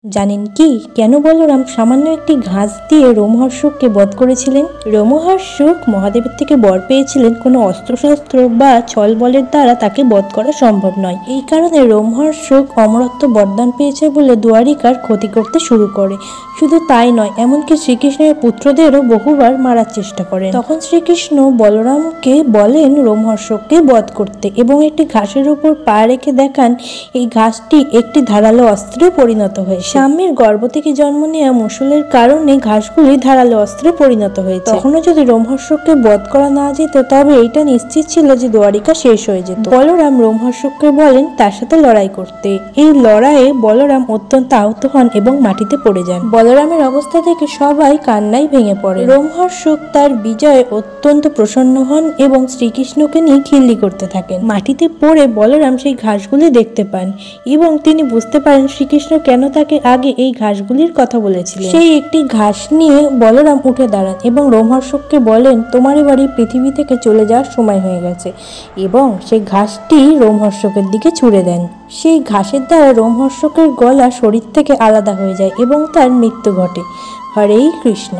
জানেন কি কেন বলরাম সামান্য একটি ঘাস দিয়ে রোমহর্ষককে বধ করেছিলেন? রোমহর্ষক মহাদেবের থেকে বর পেয়েছিলেন কোনো অস্ত্রশস্ত্র বা ছল বলের দ্বারা তাকে বধ করা সম্ভব নয়। এই কারণে রোমহর্ষক অমরত্ব বরদান পেয়েছে বলে দ্বারিকার ক্ষতি করতে শুরু করে। শুধু তাই নয়, এমনকি শ্রীকৃষ্ণের পুত্রদেরও বহুবার মারার চেষ্টা করেন। তখন শ্রীকৃষ্ণ বলরামকে বলেন রোমহর্ষককে বধ করতে এবং একটি ঘাসের উপর পা রেখে দেখান এই ঘাসটি একটি ধারালো অস্ত্রে পরিণত হয়েছে। স্বামীর গর্ভ থেকে জন্ম নেওয়া মুসলের কারণে ঘাসগুলি ধারালো অস্ত্রে পরিণত হয়েছে। তখনও যদি রোমহর্ষককে বধ করা না যেত তবে এটা নিশ্চিত ছিল যে দ্বারিকা শেষ হয়ে যেত। বলরাম রোমহর্ষককে বলেন তার সাথে লড়াই করতে। এই লড়াইয়ে বলরাম অত্যন্ত আহত হন এবং মাটিতে পড়ে যান। বলরামের অবস্থা দেখে সবাই কান্নায় ভেঙে পড়ে। রোমহর্ষক তার বিজয়ে অত্যন্ত প্রসন্ন হন এবং শ্রীকৃষ্ণকে নিয়ে খিল্লি করতে থাকেন। মাটিতে পড়ে বলরাম সেই ঘাসগুলি দেখতে পান এবং তিনি বুঝতে পারেন শ্রীকৃষ্ণ কেন তাকে আগে এই ঘাসগুলির কথা বলেছিলেন। সেই একটি ঘাস নিয়ে বলরাম উঠে দাঁড়ান এবং রোমহর্ষককে বলেন তোমার এবারে পৃথিবী থেকে চলে যাওয়ার সময় হয়ে গেছে এবং সেই ঘাসটি রোমহর্ষকের দিকে ছুঁড়ে দেন। সেই ঘাসের দ্বারা রোমহর্ষকের গলা শরীর থেকে আলাদা হয়ে যায় এবং তার মৃত্যু ঘটে। হরে কৃষ্ণ।